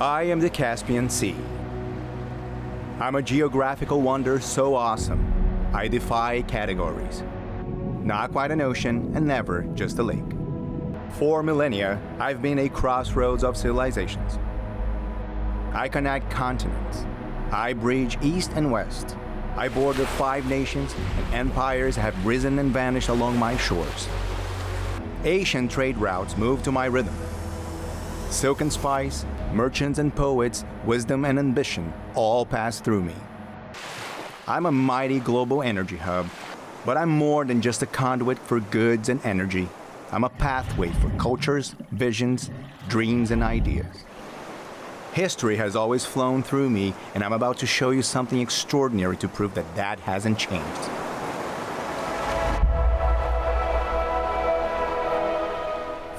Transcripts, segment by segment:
I am the Caspian Sea. I'm a geographical wonder so awesome, I defy categories. Not quite an ocean and never just a lake. For millennia, I've been a crossroads of civilizations. I connect continents. I bridge east and west. I border 5 nations, and empires have risen and vanished along my shores. Asian trade routes move to my rhythm. Silk and spice, merchants and poets, wisdom and ambition all pass through me. I'm a mighty global energy hub, but I'm more than just a conduit for goods and energy. I'm a pathway for cultures, visions, dreams, and ideas. History has always flown through me, and I'm about to show you something extraordinary to prove that that hasn't changed.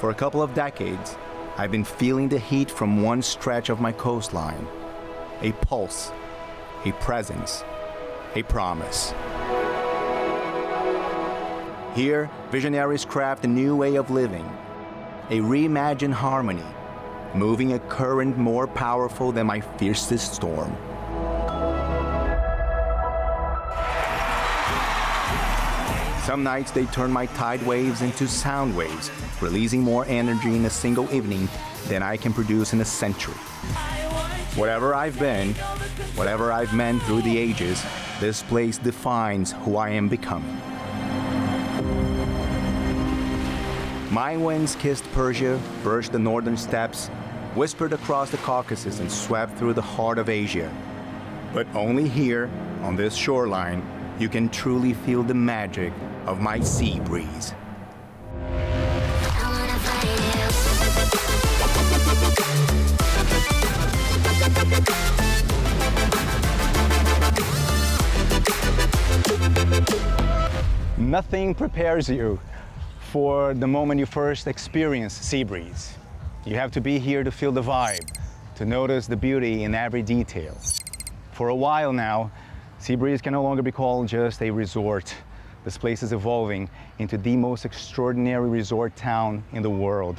For a couple of decades, I've been feeling the heat from one stretch of my coastline. A pulse, a presence, a promise. Here, visionaries craft a new way of living, a reimagined harmony, moving a current more powerful than my fiercest storm. Some nights they turn my tide waves into sound waves, releasing more energy in a single evening than I can produce in a century. Whatever I've been, whatever I've meant through the ages, this place defines who I am becoming. My winds kissed Persia, brushed the northern steppes, whispered across the Caucasus and swept through the heart of Asia. But only here, on this shoreline, you can truly feel the magic of my sea breeze. Nothing prepares you for the moment you first experience sea breeze. You have to be here to feel the vibe, to notice the beauty in every detail. For a while now, Sea Breeze can no longer be called just a resort. This place is evolving into the most extraordinary resort town in the world.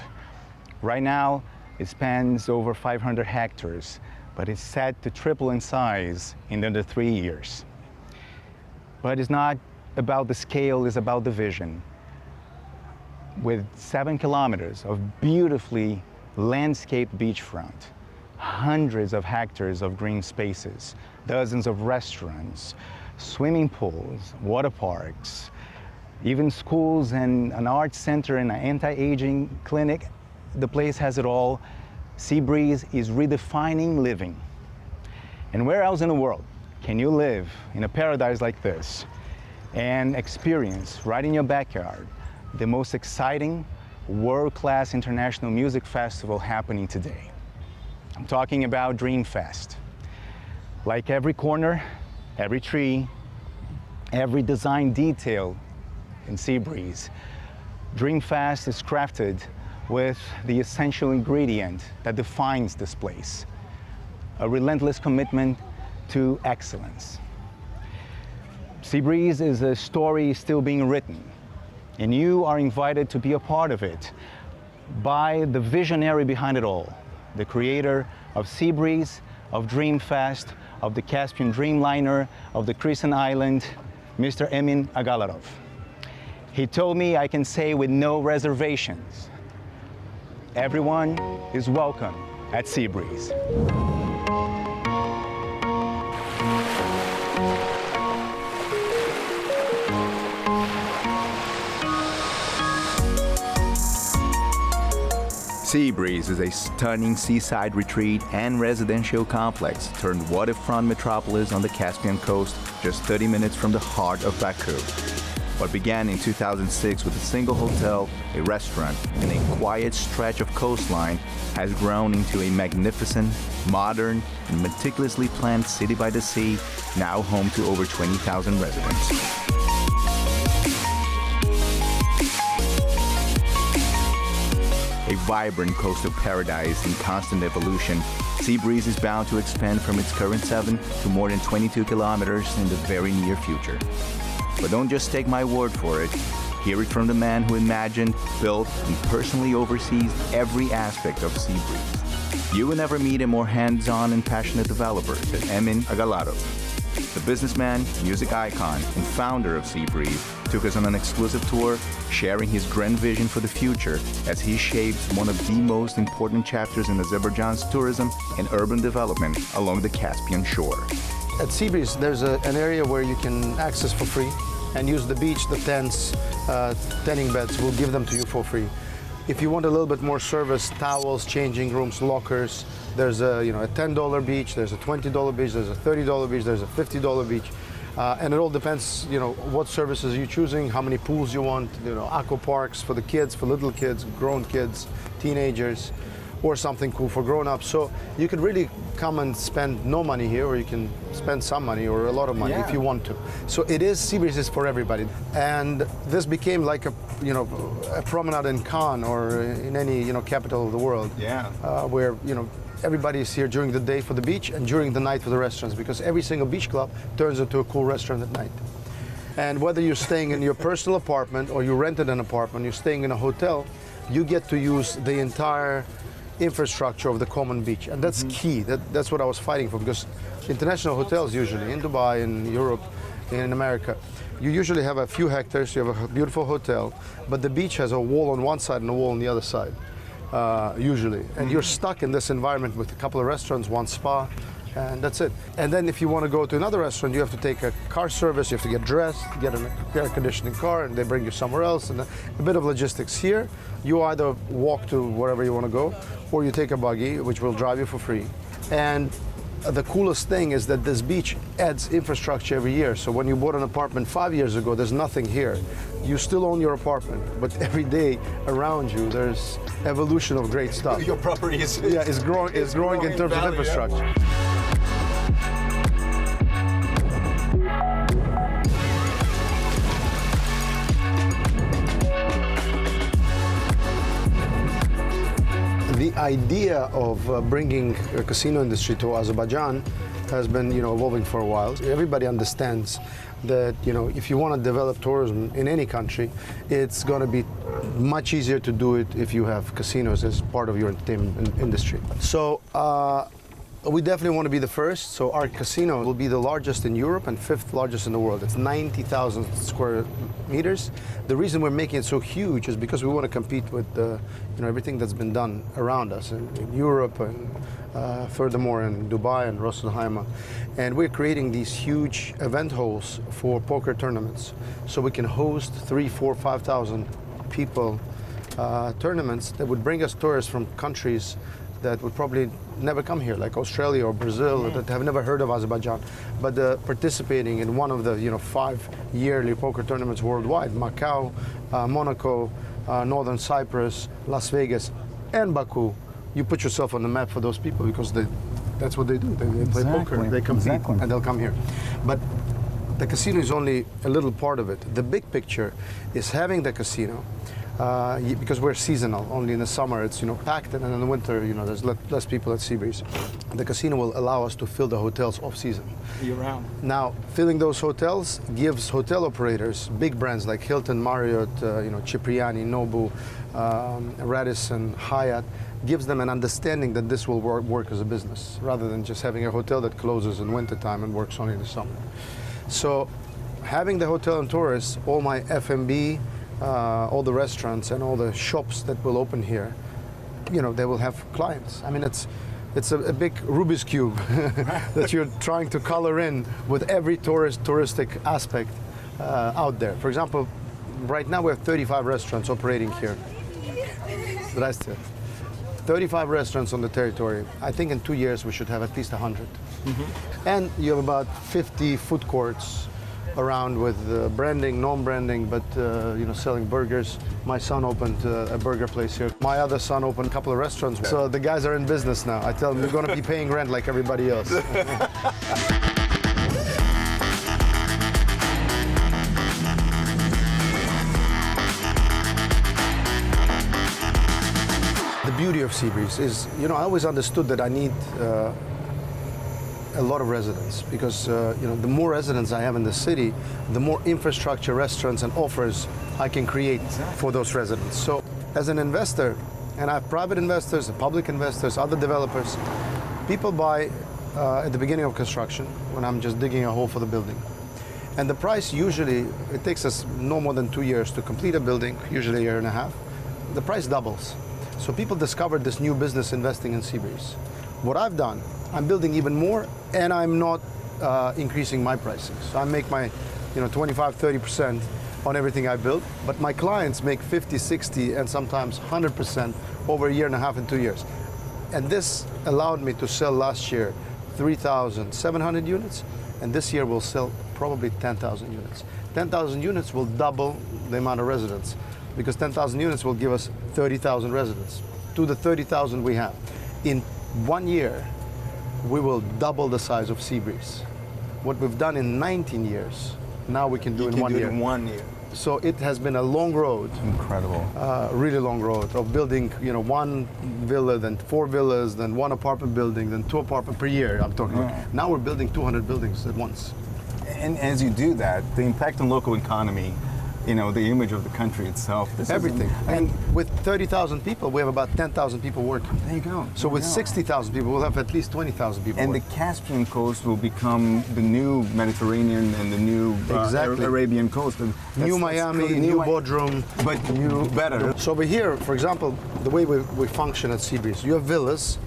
Right now, it spans over 500 hectares, but it's set to triple in size in under 3 years. But it's not about the scale, it's about the vision. With 7 kilometers of beautifully landscaped beachfront, hundreds of hectares of green spaces, dozens of restaurants, swimming pools, water parks, even schools and an art center and an anti-aging clinic. The place has it all. Sea Breeze is redefining living. And where else in the world can you live in a paradise like this and experience right in your backyard the most exciting world-class international music festival happening today? I'm talking about Dreamfest. Like every corner, every tree, every design detail in Sea Breeze, Dreamfest is crafted with the essential ingredient that defines this place: a relentless commitment to excellence. Sea Breeze is a story still being written, and you are invited to be a part of it by the visionary behind it all, the creator of Sea Breeze, of Dreamfest, of the Caspian Dreamliner, of the Crescent Island, Mr. Emin Agalarov. He told me I can say with no reservations, everyone is welcome at Sea Breeze. Sea Breeze is a stunning seaside retreat and residential complex turned waterfront metropolis on the Caspian coast, just 30 minutes from the heart of Baku. What began in 2006 with a single hotel, a restaurant, and a quiet stretch of coastline has grown into a magnificent, modern, and meticulously planned city by the sea, now home to over 20,000 residents. A vibrant coastal paradise in constant evolution, Sea Breeze is bound to expand from its current 7 to more than 22 kilometers in the very near future. But don't just take my word for it. Hear it from the man who imagined, built, and personally oversees every aspect of Sea Breeze. You will never meet a more hands-on and passionate developer than Emin Agalarov. The businessman, music icon, and founder of Sea Breeze took us on an exclusive tour, sharing his grand vision for the future as he shapes one of the most important chapters in Azerbaijan's tourism and urban development along the Caspian Shore. At Sea Breeze, there's an area where you can access for free and use the beach, the tents, tanning beds. We'll give them to you for free. If you want a little bit more service, towels, changing rooms, lockers, there's a $10 beach, there's a $20 beach, there's a $30 beach, there's a $50 beach. And it all depends, what services you're choosing, how many pools you want, aqua parks for the kids, for little kids, grown kids, teenagers, or something cool for grown-ups. So you could really come and spend no money here, or you can spend some money or a lot of money if you want to. So Sea Breeze is for everybody. And this became like a promenade in Cannes or in any capital of the world. Where everybody is here during the day for the beach and during the night for the restaurants, because every single beach club turns into a cool restaurant at night. And whether you're staying in your personal apartment or you rented an apartment, you're staying in a hotel, you get to use the entire infrastructure of the common beach. And that's key. That's what I was fighting for, because international hotels usually, in Dubai, in Europe, in America, you usually have a few hectares, you have a beautiful hotel, but the beach has a wall on one side and a wall on the other side. Usually, and you're stuck in this environment with a couple of restaurants, one spa, and that's it. And then if you want to go to another restaurant, you have to take a car service, you have to get dressed, get an air conditioning car, and they bring you somewhere else, and a bit of logistics. Here, you either walk to wherever you want to go, or you take a buggy, which will drive you for free. And the coolest thing is that this beach adds infrastructure every year. So when you bought an apartment 5 years ago, there's nothing here. You still own your apartment, but every day around you, there's evolution of great stuff. Your property is growing in terms of infrastructure. The idea of bringing a casino industry to Azerbaijan has been, evolving for a while. Everybody understands that, if you want to develop tourism in any country, it's going to be much easier to do it if you have casinos as part of your entertainment industry. So we definitely want to be the first. So our casino will be the largest in Europe and 5th largest in the world. It's 90,000 square meters. The reason we're making it so huge is because we want to compete with everything that's been done around us in Europe and furthermore in Dubai and Ras Al Khaimah. And we're creating these huge event halls for poker tournaments. So we can host 3,000, 4,000, 5,000 people tournaments that would bring us tourists from countries that would probably never come here, like Australia or Brazil, that have never heard of Azerbaijan, but participating in one of the 5 yearly poker tournaments worldwide: Macau, Monaco, Northern Cyprus, Las Vegas, and Baku. You put yourself on the map for those people, because that's what they do. They play poker, they compete, and they'll come here. But the casino is only a little part of it. The big picture is having the casino, because we're seasonal. Only in the summer it's packed, and in the winter there's less people at Sea Breeze. The casino will allow us to fill the hotels off season. Year-round. Now, filling those hotels gives hotel operators, big brands like Hilton, Marriott, Cipriani, Nobu, Radisson, Hyatt, gives them an understanding that this will work as a business, rather than just having a hotel that closes in wintertime and works only in the summer. So having the hotel and tourists, all my F&B, all the restaurants and all the shops that will open here, they will have clients. I mean, it's a big Rubik's Cube that you're trying to color in with every touristic aspect out there. For example, right now we have 35 restaurants operating here. 35 restaurants on the territory. I think in 2 years we should have at least 100. And you have about 50 food courts around with branding, non-branding, but selling burgers. My son opened a burger place here. My other son opened a couple of restaurants. So the guys are in business now. I tell them they're going to be paying rent like everybody else. The beauty of Sea Breeze is, I always understood that I need a lot of residents, because the more residents I have in the city, the more infrastructure, restaurants and offers I can create for those residents. So as an investor, And I have private investors, public investors, other developers. People buy at the beginning of construction when I'm just digging a hole for the building. And the price usually, it takes us no more than 2 years to complete a building, usually a year and a half. The price doubles. So people discovered this new business investing in Sea Breeze. What I've done, I'm building even more, and I'm not increasing my pricing. So I make my 25, 30% on everything I build, but my clients make 50, 60, and sometimes 100% over a year and a half and 2 years. And this allowed me to sell last year 3,700 units, and this year we'll sell probably 10,000 units. 10,000 units will double the amount of residents, because 10,000 units will give us 30,000 residents to the 30,000 we have. In 1 year, we will double the size of Sea Breeze. What we've done in 19 years, now we can do in 1 year. In 1 year. So it has been a long road. Incredible. Really long road of building, one villa, then 4 villas, then 1 apartment building, then 2 apartments per year. I'm talking. Wow. Now we're building 200 buildings at once. And as you do that, the impact on local economy, the image of the country itself. Everything. And with 30,000 people, we have about 10,000 people working. There you go. So with 60,000 people, we'll have at least 20,000 people And working. the Caspian coast will become the new Mediterranean and the new Exactly. Arabian coast. And New Miami, cool. new Bodrum. But new, better. So over here, for example, the way we function at Sea Breeze, you have villas.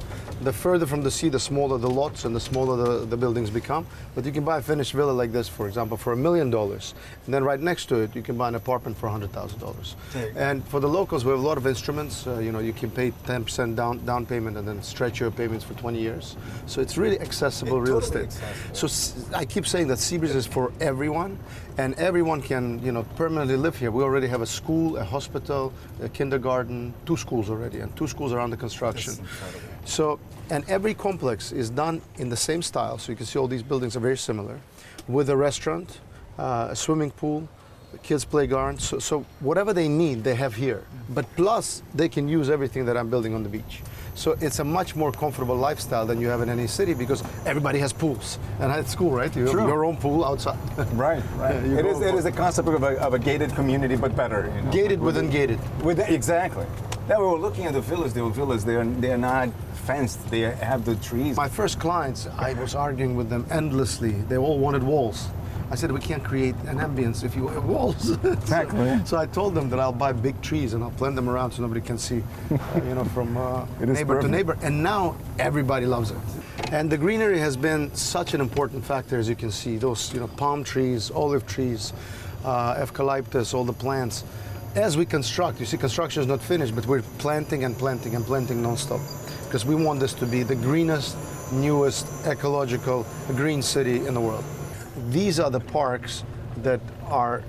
The further from the sea, the smaller the lots and the smaller the buildings become. But you can buy a finished villa like this, for example, for $1 million. And then right next to it, you can buy an apartment for $100,000. And for the locals, we have a lot of instruments. You can pay 10% down payment and then stretch your payments for 20 years. So it's really accessible real Totally estate. accessible. So I keep saying that Sea Breeze is for everyone, and everyone can permanently live here. We already have a school, a hospital, a kindergarten, 2 schools already, and 2 schools are under construction. So, and every complex is done in the same style. So you can see all these buildings are very similar, with a restaurant, a swimming pool, a kids' playground. So whatever they need, they have here. But plus, they can use everything that I'm building on the beach. So it's a much more comfortable lifestyle than you have in any city, because everybody has pools. And at school, right? You have your own pool outside. Right. Yeah, It is a concept of a gated community, but better. Gated within gated. Exactly. Now we were looking at the villas. They are not fenced. They have the trees. My first clients, I was arguing with them endlessly. They all wanted walls. I said, we can't create an ambience if you have walls. Exactly. So I told them that I'll buy big trees and I'll plant them around so nobody can see, from neighbor to neighbor. And now everybody loves it. And the greenery has been such an important factor, as you can see. Those, palm trees, olive trees, eucalyptus, all the plants. As we construct, you see, construction is not finished, but we're planting and planting and planting nonstop, because we want this to be the greenest, newest, ecological, green city in the world. These are the parks that are,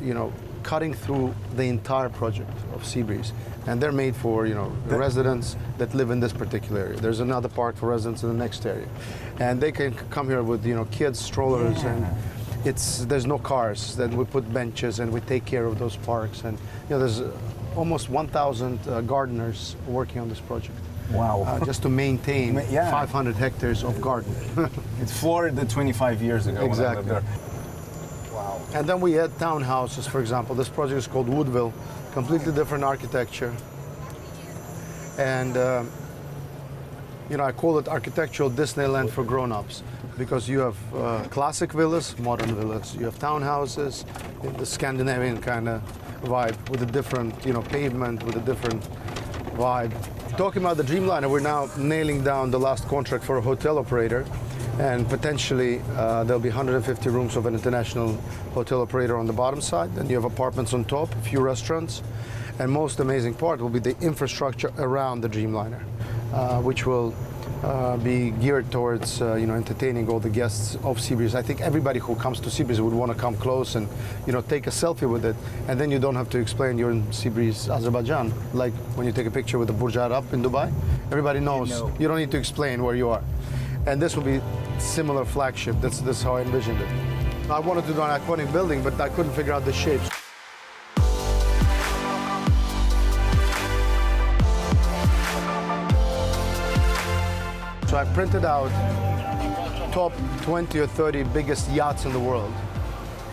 cutting through the entire project of Sea Breeze, and they're made for, the residents that live in this particular area. There's another park for residents in the next area, and they can come here with, kids, strollers, and there's no cars. Then we put benches and we take care of those parks, and there's almost 1,000 gardeners working on this project. Wow. Just to maintain 500 hectares of garden. It's Florida 25 years ago. Exactly. When I lived there. Wow. And then we had townhouses, for example. This project is called Woodville, completely different architecture. And I call it architectural Disneyland for grown-ups, because you have classic villas, modern villas. You have townhouses, the Scandinavian kind of vibe, with a different, pavement, with a different vibe. Talking about the Dreamliner, we're now nailing down the last contract for a hotel operator, and potentially there'll be 150 rooms of an international hotel operator on the bottom side. Then you have apartments on top, a few restaurants, and most amazing part will be the infrastructure around the Dreamliner, which will be geared towards entertaining all the guests of Sea Breeze. I think everybody who comes to Sea Breeze would want to come close and take a selfie with it, and then you don't have to explain you're in Sea Breeze, Azerbaijan. Like when you take a picture with the Burj Arab in Dubai, everybody knows. You don't need to explain where you are. And this will be similar flagship. That's how I envisioned it. I wanted to do an iconic building, but I couldn't figure out the shapes. So I printed out top 20 or 30 biggest yachts in the world.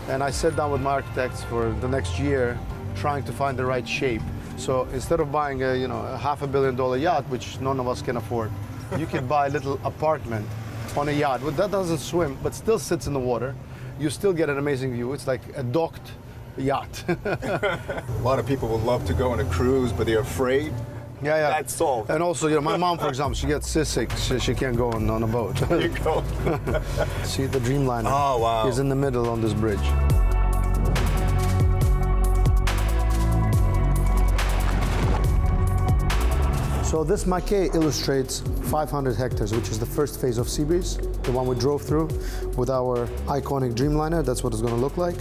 And I sat down with my architects for the next year, trying to find the right shape. So instead of buying a, a $500 million yacht, which none of us can afford, you can buy a little apartment on a yacht that doesn't swim, but still sits in the water. You still get an amazing view. It's like a docked yacht. A lot of people would love to go on a cruise, but they're afraid. Yeah. That's solved. And also, my mom, for example, she gets seasick. She can't go on a boat. There you go. See, the Dreamliner wow. is in the middle on this bridge. So this maquet illustrates 500 hectares, which is the first phase of Sea Breeze, the one we drove through with our iconic Dreamliner. That's what it's going to look like.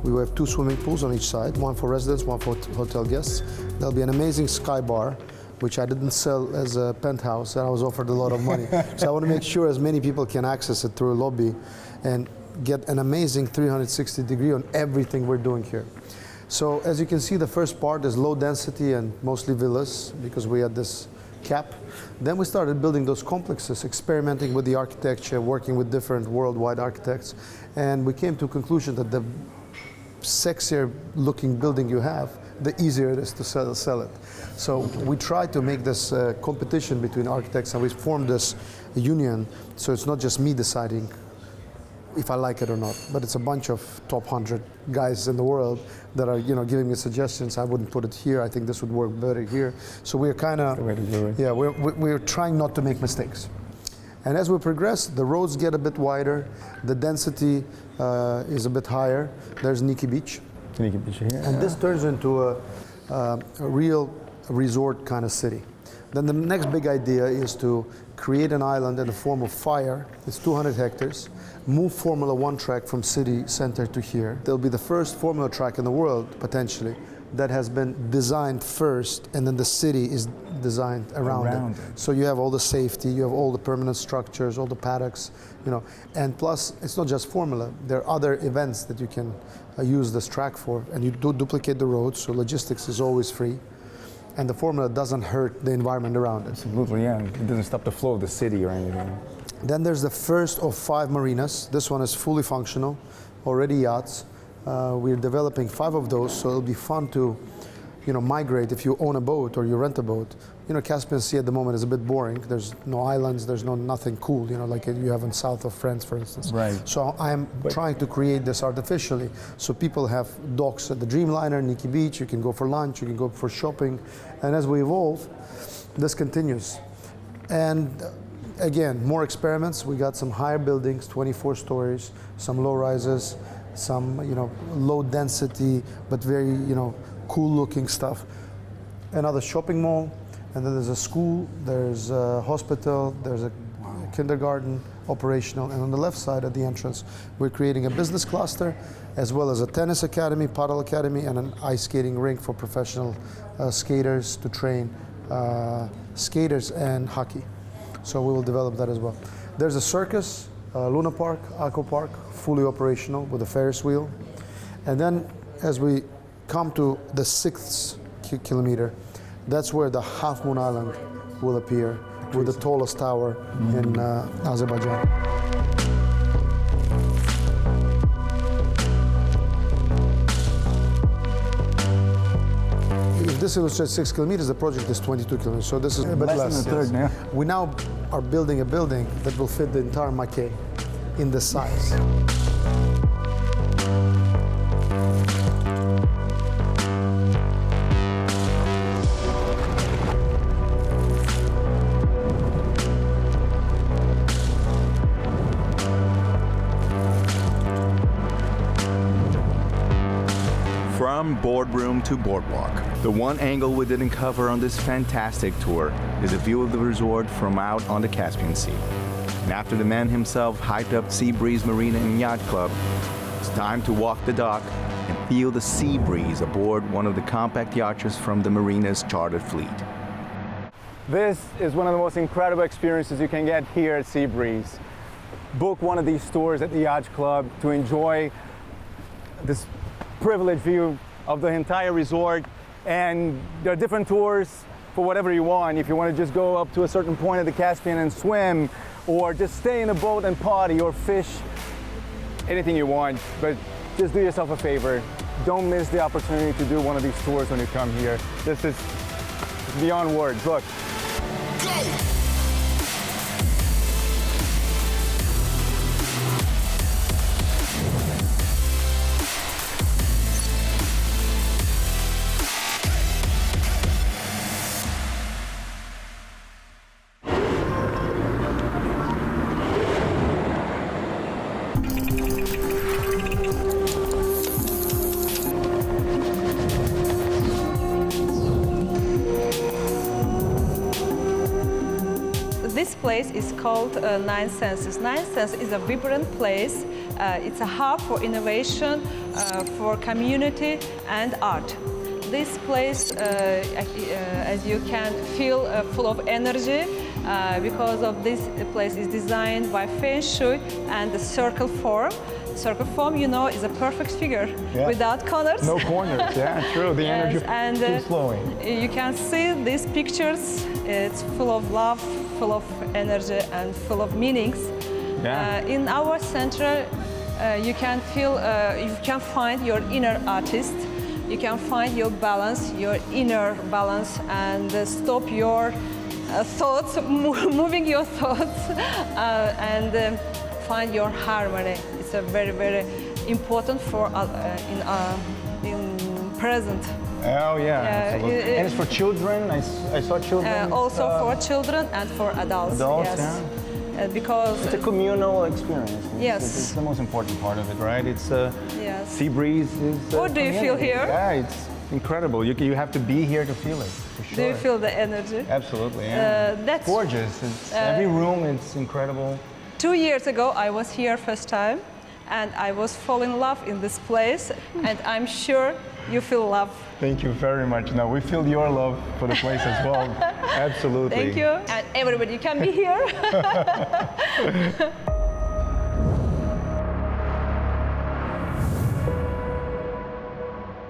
We will have 2 swimming pools on each side, one for residents, one for hotel guests. There'll be an amazing sky bar, which I didn't sell as a penthouse, and I was offered a lot of money. So I want to make sure as many people can access it through a lobby and get an amazing 360 degree on everything we're doing here. So as you can see, the first part is low density and mostly villas because we had this cap. Then we started building those complexes, experimenting with the architecture, working with different worldwide architects, and we came to a conclusion that the sexier looking building you have, the easier it is to sell it. So we tried to make this competition between architects, and we formed this union, so it's not just me deciding if I like it or not, but it's a bunch of top 100 guys in the world that are, giving me suggestions. I wouldn't put it here. I think this would work better here. So we're kind of, yeah, we're trying not to make mistakes. And as we progress, the roads get a bit wider, the density is a bit higher. There's Niki Beach. Niki Beach here. And this turns into a real resort kind of city. Then the next big idea is to create an island in the form of fire. It's 200 hectares. Move Formula One track from city center to here. There'll be the first Formula track in the world, potentially, that has been designed first, and then the city is designed around it. So you have all the safety, you have all the permanent structures, all the paddocks, and plus it's not just Formula. There are other events that you can use this track for, and you do duplicate the roads, so logistics is always free. And the Formula doesn't hurt the environment around it. Absolutely, yeah. It doesn't stop the flow of the city or anything. Then there's the first of 5 marinas. This one is fully functional, already yachts. We're developing 5 of those, so it'll be fun to, migrate if you own a boat or you rent a boat. Caspian Sea at the moment is a bit boring. There's no islands, there's nothing cool, like you have in south of France, for instance. Right. So I'm trying to create this artificially. So people have docks at the Dreamliner, Niki Beach, you can go for lunch, you can go for shopping. And as we evolve, this continues. And again, more experiments. We got some higher buildings, 24 stories, some low rises, some low density, but very cool looking stuff. Another shopping mall, and then there's a school, there's a hospital, there's a kindergarten operational, and on the left side at the entrance, we're creating a business cluster, as well as a tennis academy, paddle academy, and an ice skating rink for professional skaters to train skaters and hockey. So we will develop that as well. There's a circus, Luna Park, Aqua Park, fully operational with a Ferris wheel. And then as we come to the 6th kilometer, that's where the Half Moon Island will appear with the tallest tower in Azerbaijan. If this illustrates 6 kilometers, the project is 22 kilometers, so this is a bit less. Less than a third now. We now are building a building that will fit the entire maquet in this size. From boardroom to boardwalk, the one angle we didn't cover on this fantastic tour is a view of the resort from out on the Caspian Sea. And after the man himself hyped up Sea Breeze Marina and Yacht Club, it's time to walk the dock and feel the sea breeze aboard one of the compact yachts from the marina's chartered fleet. This is one of the most incredible experiences you can get here at Sea Breeze. Book one of these tours at the Yacht Club to enjoy this privileged view of the entire resort, and there are different tours for whatever you want. If you want to just go up to a certain point of the Caspian and swim, or just stay in a boat and party or fish, anything you want, but just do yourself a favor. don't miss the opportunity to do one of these tours when you come here. This is beyond words. Look. This place is called Nine Senses. Nine Senses is a vibrant place. It's a hub for innovation, for community and art. This place, as you can feel, full of energy because of this place is designed by Feng Shui and the circle form. Circle form, you know, is a perfect figure without corners. No corners, yeah, true. The energy and keeps flowing. You can see these pictures. It's full of love, full of energy, and full of meanings. Yeah. In our center, you can feel, you can find your inner artist. You can find your balance, your inner balance, and stop your thoughts, moving your thoughts, and find your harmony. It's a very, very important for in present. Oh yeah, absolutely. And it's for children. I saw children. Also for children and for adults. Adults, yes. yeah. Because It's a communal experience. Yes. It's the most important part of it, right? It's yes. Sea Breeze is. What do you feel community. here? Yeah, it's incredible. You have to be here to feel it. For sure. Do you feel the energy? Absolutely. Yeah. That's gorgeous. It's, every room, it's incredible. 2 years ago, I was here first time, and I was fall in love in this place, and I'm sure you feel love. Thank you very much. No, we feel your love for the place as well. Absolutely. Thank you. And everybody can be here.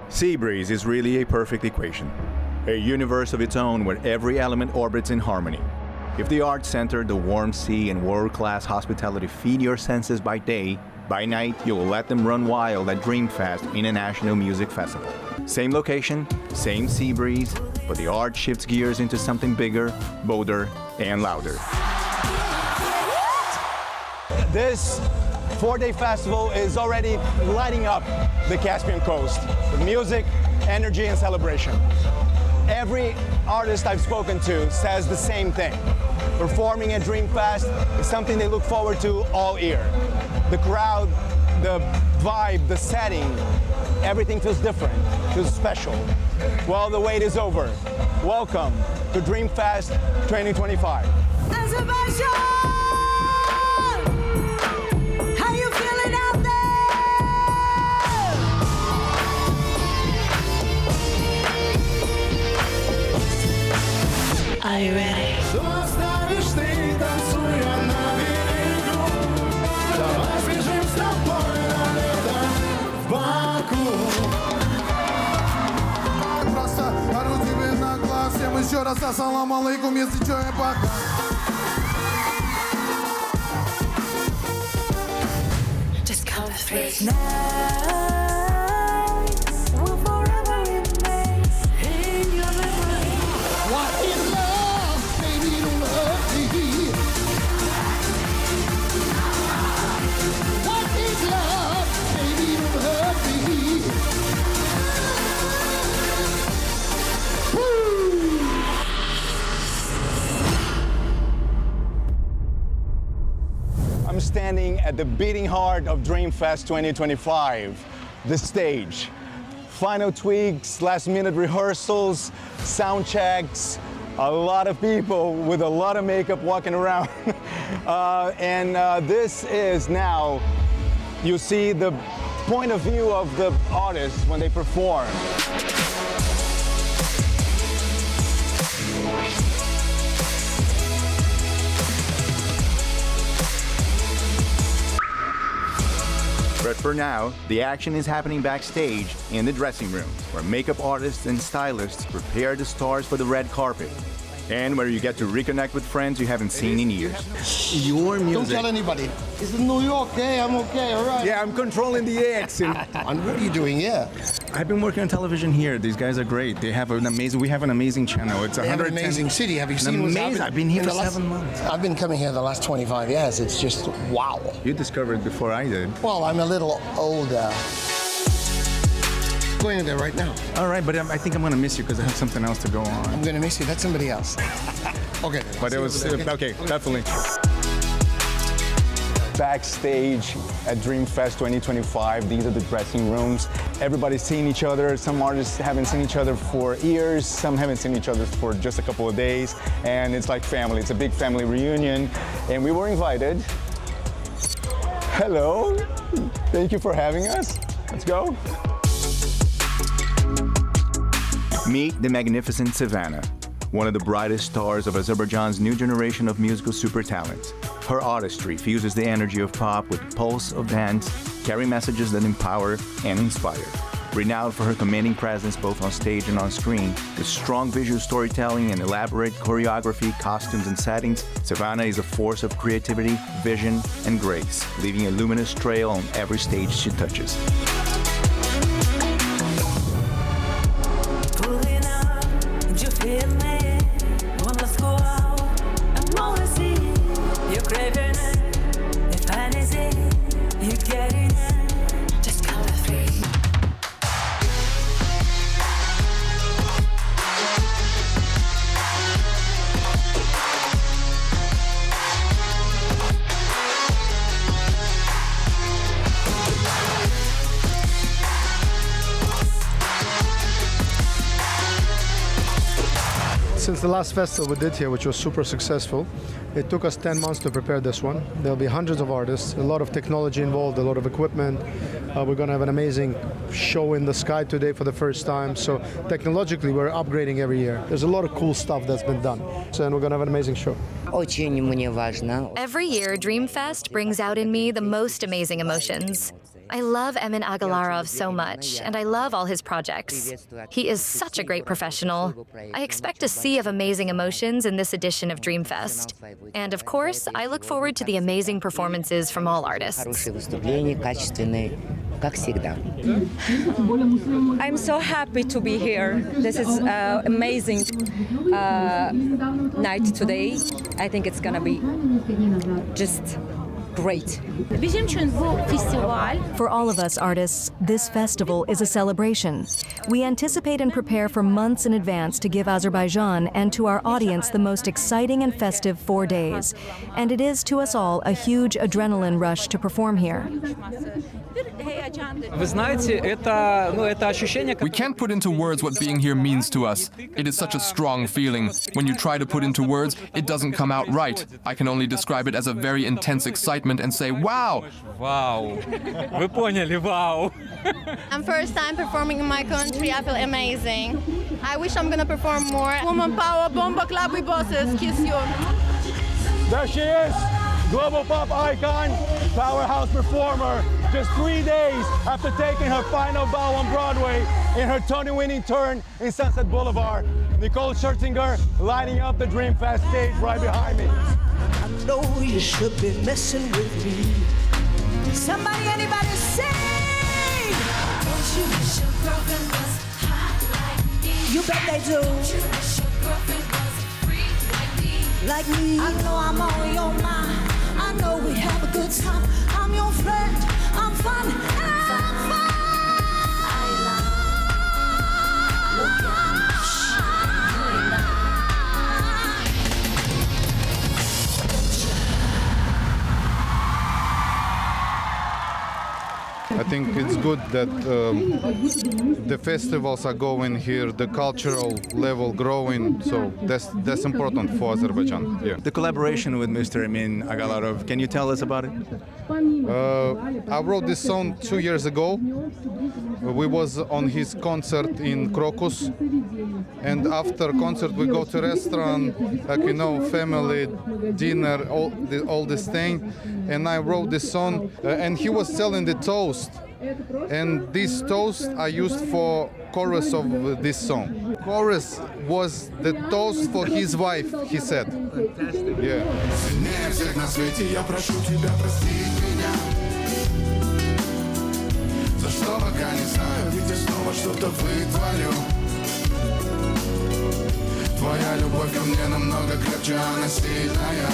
Sea Breeze is really a perfect equation, a universe of its own where every element orbits in harmony. If the art center, the warm sea, and world-class hospitality feed your senses by day, by night you will let them run wild at Dreamfest International Music Festival. Same location, same sea breeze, but the art shifts gears into something bigger, bolder, and louder. This 4-day festival is already lighting up the Caspian coast with music, energy, and celebration. Every artist I've spoken to says the same thing. Performing at Dreamfest is something they look forward to all year. The crowd, the vibe, the setting, everything feels different, feels special. Well, the wait is over. Welcome to Dreamfest 2025. Azerbaijan! How you feeling out there? Are you ready? Всем еще раз ассаламу алейкум, если что, я пока. Just come free. Will forever remain in your memory. What is love? Baby, don't hurt me. What is love? Baby, don't hurt me. I'm standing at the beating heart of Dreamfest 2025, the stage. Final tweaks, last-minute rehearsals, sound checks, a lot of people with a lot of makeup walking around. This is now, you see the point of view of the artists when they perform. But for now, the action is happening backstage in the dressing rooms, where makeup artists and stylists prepare the stars for the red carpet. and where you get to reconnect with friends you haven't seen in years. Your Don't music. tell anybody. It's in New York, okay? I'm okay, all right. Yeah, I'm controlling the accent. And what are you doing here? I've been working on television here. These guys are great. We have an amazing channel. It's They have an 110. amazing city. Have you seen what's Amazing. happening? I've been here in for the last- 7 months. I've been coming here the last 25 years. It's just wow. You discovered it before I did. Well, I'm a little older. Going there right now. All right, but I think I'm gonna miss you because I have something else to go on. I'm gonna miss you. That's somebody else. Okay. then. But See it you was over there, okay, definitely. Backstage at Dreamfest 2025. These are the dressing rooms. Everybody's seeing each other. Some artists haven't seen each other for years. Some haven't seen each other for just a couple of days. And it's like family. It's a big family reunion. And we were invited. Hello. Thank you for having us. Let's go. Meet the magnificent Savannah, one of the brightest stars of Azerbaijan's new generation of musical super talents. Her artistry fuses the energy of pop with the pulse of dance, carrying messages that empower and inspire. Renowned for her commanding presence both on stage and on screen, with strong visual storytelling and elaborate choreography, costumes, and settings, Savannah is a force of creativity, vision, and grace, leaving a luminous trail on every stage she touches. Pulling up, you feel me? Well, let's go out. I wanna see you craving it. If anything, you getting it. Just come with me. Since the last festival we did here, which was super successful, it took us 10 months to prepare this one. There'll be hundreds of artists, a lot of technology involved, a lot of equipment. We're going to have an amazing show in the sky today for the first time. So technologically, we're upgrading every year. There's a lot of cool stuff that's been done. So, and we're going to have an amazing show. Очень мне важно. Every year, Dreamfest brings out in me the most amazing emotions. I love Emin Agalarov so much, and I love all his projects. He is such a great professional. I expect a sea of amazing emotions in this edition of Dreamfest. And of course, I look forward to the amazing performances from all artists. Хорошие выступления, качественные, как всегда. I'm so happy to be here. This is amazing night today. I think it's gonna be just great. For all of us artists, this festival is a celebration. We anticipate and prepare for months in advance to give Azerbaijan and to our audience the most exciting and festive 4 days. And it is to us all a huge adrenaline rush to perform here. We can't put into words what being here means to us. It is such a strong feeling. When you try to put into words, it doesn't come out right. I can only describe it as a very intense excitement and say, wow! Wow. Вы поняли, wow. I'm first time performing in my country. I feel amazing. I wish I'm gonna perform more. Woman power, bomba club, we bosses. Kiss you. There she is, global pop icon, powerhouse performer. Just 3 days after taking her final bow on Broadway in her Tony-winning turn in Sunset Boulevard. Nicole Scherzinger lighting up the Dreamfest stage right behind me. I know you should be messing with me. Somebody, anybody say, don't you wish your girlfriend was hot like me? You bet they do. Don't you wish your girlfriend was free like me? I know I'm on your mind. I know we have a good time. I'm your friend. I'm fun. And I'm fun. I love. Look at me. I think it's good that the festivals are going here, the cultural level growing, so that's important for Azerbaijan. Yeah. The collaboration with Mr. Emin Agalarov, can you tell us about it? I wrote this song 2 years ago. We was on his concert in Crocus, and after concert we go to restaurant, like you know, family dinner, all this thing, and I wrote this song, and he was telling the toast, and this toast I used for chorus of this song. chorus was the toast for his wife, he said. Fantastic. Yeah. Сильнее всех на свете я прошу тебя простить меня. За что пока не знаю, ведь я снова что-то вытворю. Твоя любовь ко мне намного крепче, она сильная.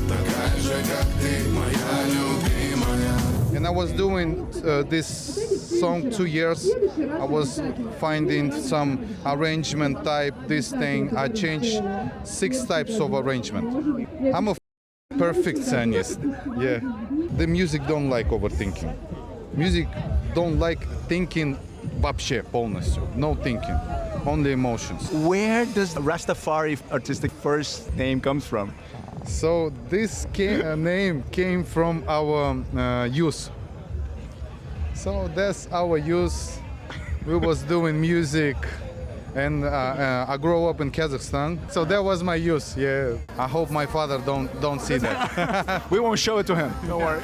Такая же, как ты, моя любимая. And I was doing this song 2 years. I was finding some arrangement type, this thing. I changed 6 types of arrangement. I'm a perfectionist. Yeah. The music don't like overthinking. Music don't like thinking вообще полностью. No thinking. Only emotions. Where does Rastafari artistic first name comes from? So this name came from our youth. So that's our youth. We was doing music, and I grew up in Kazakhstan. So that was my youth. Yeah. I hope my father don't see that. We won't show it to him. Don't worry.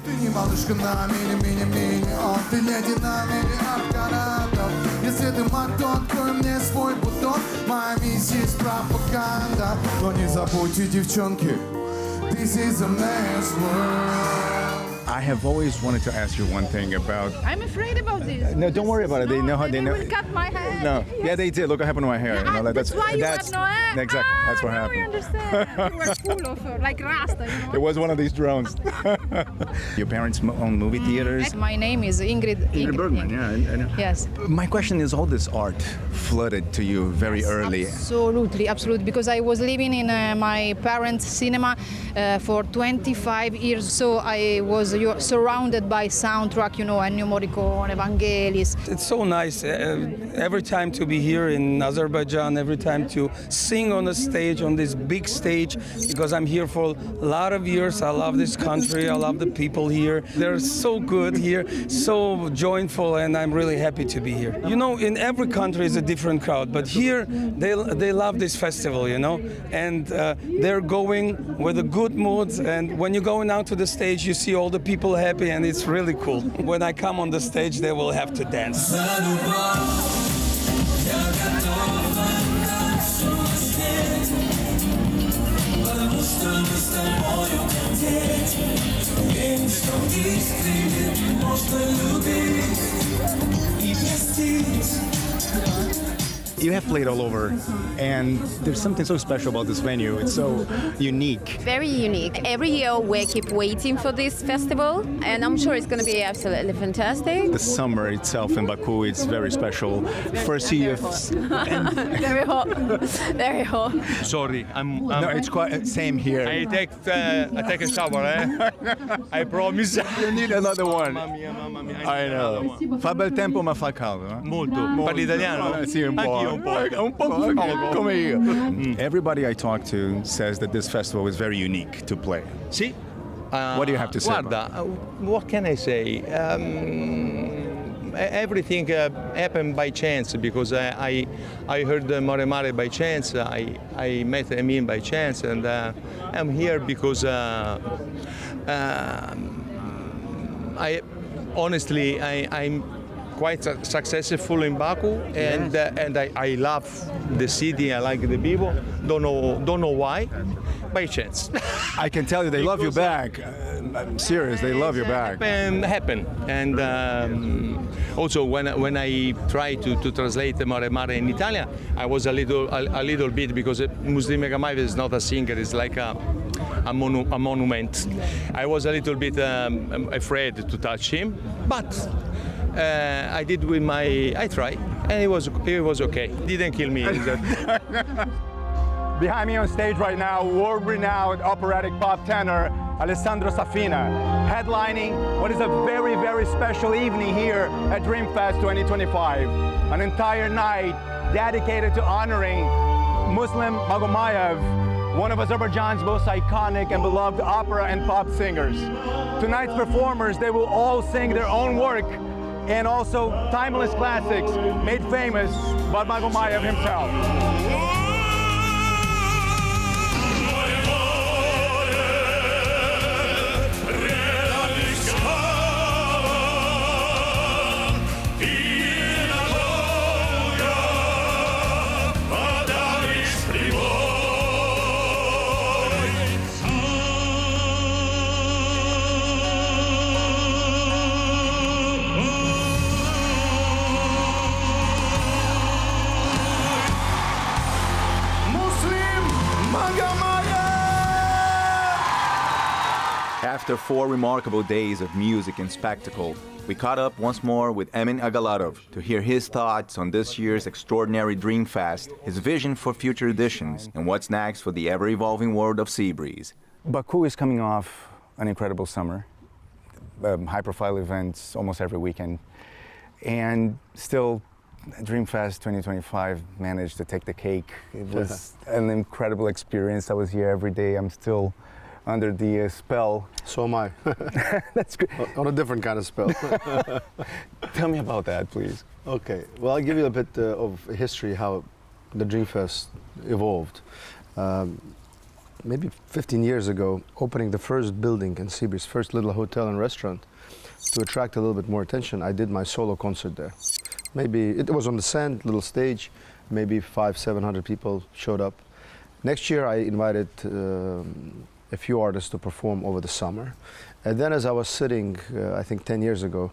Ты не малышка на мини-мини-мини, ты леди на миллиард каратов. Если ты маг, то открой мне свой бутон. Моя миссия есть пропаганда. Но не забудьте, девчонки, this is a man's world. I have always wanted to ask you one thing about. I'm afraid about this. No, don't worry about it. They know how they know. will cut my hair. No, yeah, they did. Look what happened to my hair. Yeah, You know, that's why you have no hair. Exactly. That's what now happened. I understand. You were full of like Rasta, you know. It was one of these drones. Your parents own movie theaters. My name is Ingrid. Ingrid Bergman, yeah. I know. Yes. My question is, all this art flooded to you very early. Absolutely, absolutely. Because I was living in my parents' cinema for 25 years, so I was surrounded by soundtrack, you know, Ennio Morricone, Evangelis. It's so nice every time to be here in Azerbaijan, every time to sing on the stage, on this big stage, because I'm here for a lot of years. I love this country, I love the people here. They're so good here, so joyful, and I'm really happy to be here. You know, in every country is a different crowd, but here they love this festival, you know, and they're going with a good mood, and when you're going out to the stage, you see all the people happy, and it's really cool. When I come on the stage, they will have to dance. You have played all over, and there's something so special about this venue. It's so unique. Very unique. Every year we keep waiting for this festival, and I'm sure it's going to be absolutely fantastic. The summer itself in Baku, it's very special. First year. Very hot. Very hot. Sorry, I'm no, it's quite same here. I take a shower, eh? I promise. You need another one. Mamma mia. I know. Fa bel tempo ma fa caldo, eh? Molto. Parli italiano? Sì, un po'. Anch'io un po'. Un po' come io. Everybody I talk to says that this festival is very unique to play. Sì. What do you have to say? Guarda, what can I say? Everything happened by chance, because I heard Mare Mare by chance. I met Emin by chance, and I'm here because I'm quite successful in Baku, and I love the city. I like the people. Don't know why. By chance. I can tell you, they love you back. I'm serious. They love you back. Happen. And also when I try to translate Mare Mare in Italian, I was a little bit, because Muslim Megamayev is not a singer. It's like a monument. I was a little bit afraid to touch him, but I did with I tried, and it was okay. Didn't kill me. Behind me on stage right now, world-renowned operatic pop tenor Alessandro Safina, headlining what is a very, very special evening here at Dreamfest 2025. An entire night dedicated to honoring Muslim Magomayev, one of Azerbaijan's most iconic and beloved opera and pop singers. Tonight's performers, they will all sing their own work and also timeless classics made famous by Magomayev himself. After 4 remarkable days of music and spectacle, we caught up once more with Emin Agalarov to hear his thoughts on this year's extraordinary Dreamfest, his vision for future editions, and what's next for the ever-evolving world of Sea Breeze. Baku is coming off an incredible summer, high-profile events almost every weekend, and still Dreamfest 2025 managed to take the cake. It was an incredible experience. I was here every day. I'm still under the spell. So am I. That's good. On a different kind of spell. Tell me about that, please. Okay. Well, I'll give you a bit of history how the Dreamfest evolved. Maybe 15 years ago, opening the first building in Sea Breeze, first little hotel and restaurant, to attract a little bit more attention, I did my solo concert there. Maybe it was on the sand, little stage, maybe 500-700 people showed up. Next year I invited a few artists to perform over the summer. And then as I was sitting, I think 10 years ago,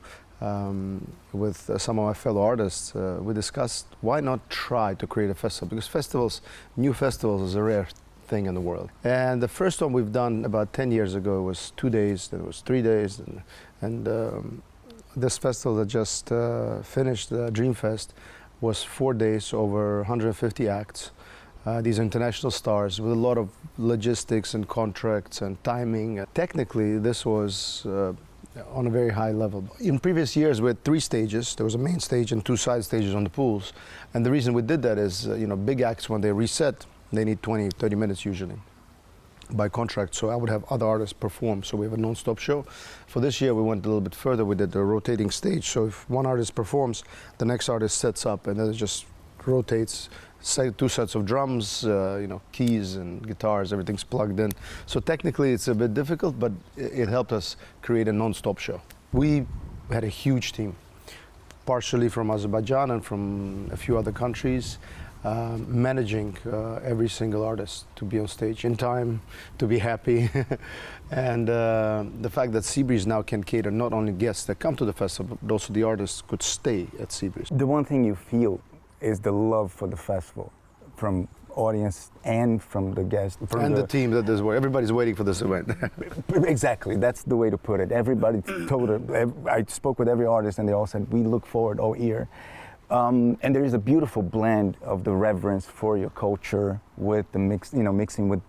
with some of my fellow artists, we discussed why not try to create a festival, because festivals, new festivals is a rare thing in the world. And the first one we've done about 10 years ago was 2 days, then it was 3 days, and this festival that just finished, Dreamfest, was 4 days, over 150 acts. These international stars with a lot of logistics and contracts and timing. Technically, this was on a very high level. In previous years, we had 3 stages. There was a main stage and 2 side stages on the pools. And the reason we did that is, big acts, when they reset, they need 20, 30 minutes usually by contract. So I would have other artists perform. So we have a non-stop show. For this year, we went a little bit further. We did the rotating stage. So if one artist performs, the next artist sets up, and then it just rotates. 2 sets of drums, keys and guitars, everything's plugged in. So technically it's a bit difficult, but it helped us create a non-stop show. We had a huge team, partially from Azerbaijan and from a few other countries, managing every single artist to be on stage in time, to be happy. And the fact that Sea Breeze now can cater not only guests that come to the festival, but also the artists could stay at Sea Breeze. The one thing you feel is the love for the festival from audience and from the guests. And the team that is where everybody's waiting for this event. Exactly, that's the way to put it. Everybody told it. I spoke with every artist and they all said, we look forward all year. And there is a beautiful blend of the reverence for your culture with the mixing with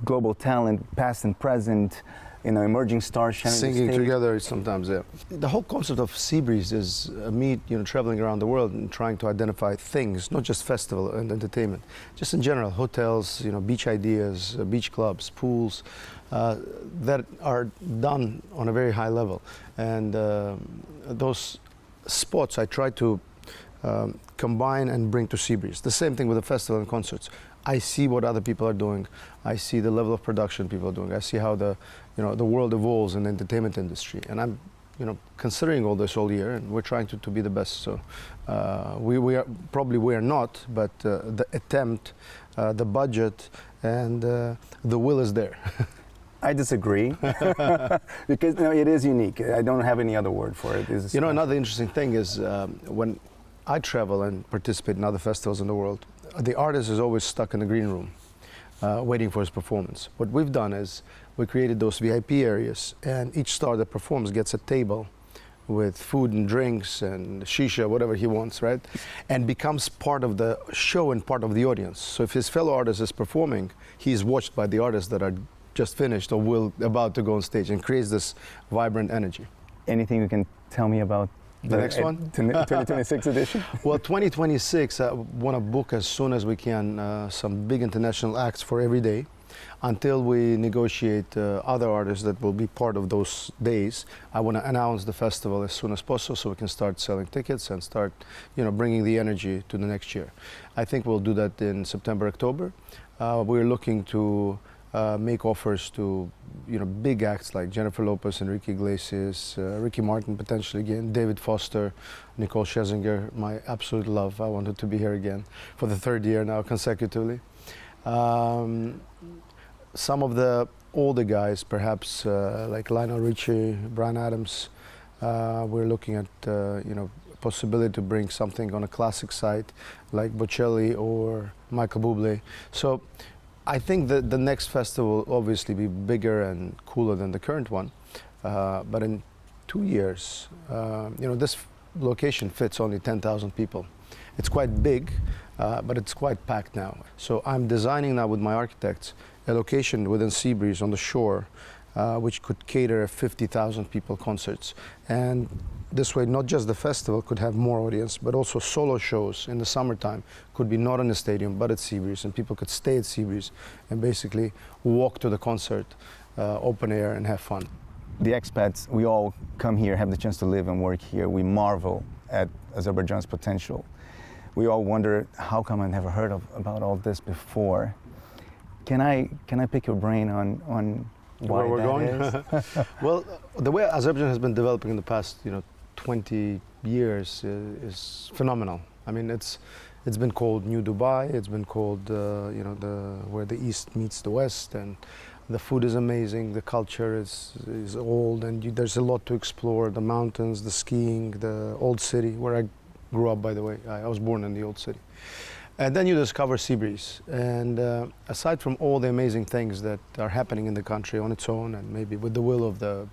global talent, past and present, emerging stars sharing singing the stage. Together sometimes, yeah. The whole concept of Sea Breeze is me, traveling around the world and trying to identify things, not just festival and entertainment, just in general, hotels, beach ideas, beach clubs, pools, that are done on a very high level. And those spots I try to combine and bring to Sea Breeze. The same thing with the festival and concerts. I see what other people are doing. I see the level of production people are doing. I see how the world evolves in the entertainment industry. And I'm, considering all this all year, and we're trying to be the best. So we are not, but the attempt, the budget, and the will is there. I disagree, because it is unique. I don't have any other word for it. Another interesting thing is when I travel and participate in other festivals in the world, the artist is always stuck in the green room, waiting for his performance. What we've done is we created those VIP areas, and each star that performs gets a table with food and drinks and shisha, whatever he wants, right? And becomes part of the show and part of the audience. So if his fellow artist is performing, he's watched by the artists that are just finished or about to go on stage, and creates this vibrant energy. Anything you can tell me about the next one? 2026 edition? Well, 2026, I want to book as soon as we can some big international acts for every day, until we negotiate other artists that will be part of those days. I want to announce the festival as soon as possible so we can start selling tickets and start, bringing the energy to the next year. I think we'll do that in September, October. We're looking to make offers to big acts like Jennifer Lopez, Enrique Iglesias, Ricky Martin potentially again, David Foster, Nicole Scherzinger, my absolute love. I wanted to be here again for the 3rd year now consecutively. Some of the older guys, perhaps like Lionel Richie, Bryan Adams. We're looking at possibility to bring something on a classic site like Bocelli or Michael Bublé. So I think that the next festival will obviously be bigger and cooler than the current one, but in 2 years, this location fits only 10,000 people. It's quite big, but it's quite packed now. So I'm designing now with my architects a location within Sea Breeze on the shore, which could cater 50,000 people concerts. And this way, not just the festival could have more audience, but also solo shows in the summertime could be not in the stadium, but at Sea Breeze, and people could stay at Sea Breeze and basically walk to the concert, open air, and have fun. The expats, we all come here, have the chance to live and work here. We marvel at Azerbaijan's potential. We all wonder, how come I never heard about all this before? Can I pick your brain on why where we're going? Is? Well, the way Azerbaijan has been developing in the past, 20 years is phenomenal. I mean, it's been called New Dubai. It's been called, where the East meets the West, and the food is amazing. The culture is old, and there's a lot to explore. The mountains, the skiing, the old city where I grew up. By the way, I was born in the old city. And then you discover Sea Breeze. And aside from all the amazing things that are happening in the country on its own, and maybe with the will of the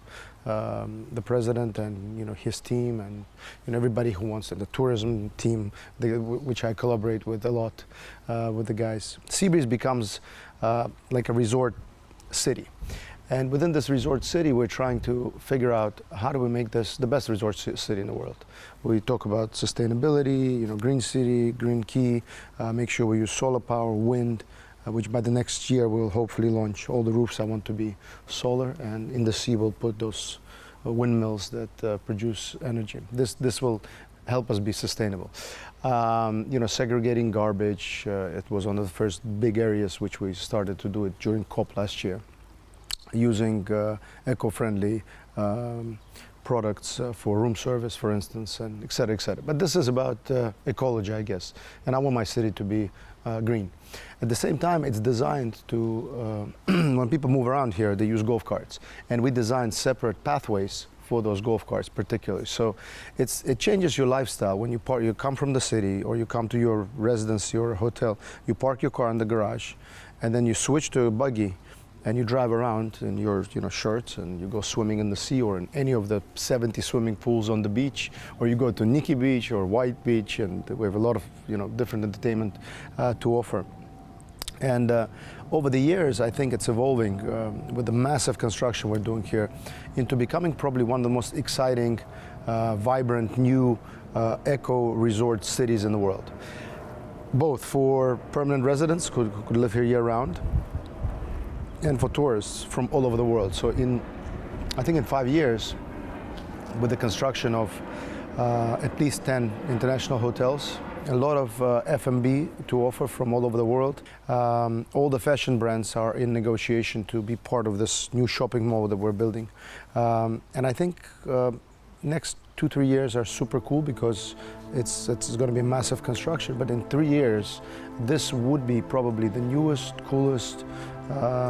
president and his team and everybody who wants it, the tourism team, which I collaborate with a lot with the guys, Sea Breeze becomes like a resort city. And within this resort city, we're trying to figure out how do we make this the best resort city in the world. We talk about sustainability, green city, green key, make sure we use solar power, wind, which by the next year we'll hopefully launch. All the roofs I want to be solar, and in the sea we'll put those windmills that produce energy. This will help us be sustainable. Segregating garbage, it was one of the first big areas which we started to do it during COP last year, using eco-friendly products for room service, for instance, and et cetera, et cetera. But this is about ecology, I guess, and I want my city to be green. At the same time, it's designed to, when people move around here, they use golf carts, and we design separate pathways for those golf carts particularly. So it changes your lifestyle. When you come from the city, or you come to your residence, your hotel, you park your car in the garage, and then you switch to a buggy, and you drive around in your shirts, and you go swimming in the sea or in any of the 70 swimming pools on the beach, or you go to Nikki Beach or White Beach, and we have a lot of different entertainment to offer. And over the years, I think it's evolving with the massive construction we're doing here into becoming probably one of the most exciting, vibrant, new eco resort cities in the world. Both for permanent residents who could live here year-round, and for tourists from all over the world. So I think in 5 years, with the construction of at least 10 international hotels, a lot of F&B to offer from all over the world. All the fashion brands are in negotiation to be part of this new shopping mall that we're building. And I think next 2-3 years are super cool because it's going to be massive construction. But in 3 years, this would be probably the newest, coolest,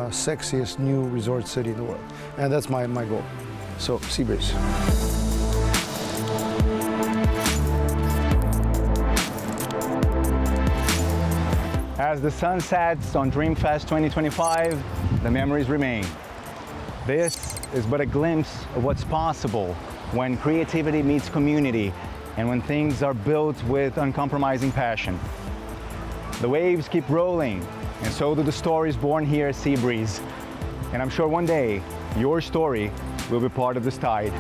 sexiest new resort city in the world. And that's my goal. So, Sea Breeze. As the sun sets on Dreamfest 2025, the memories remain. This is but a glimpse of what's possible when creativity meets community and when things are built with uncompromising passion. The waves keep rolling, and so do the stories born here at Sea Breeze. And I'm sure one day, your story will be part of this tide.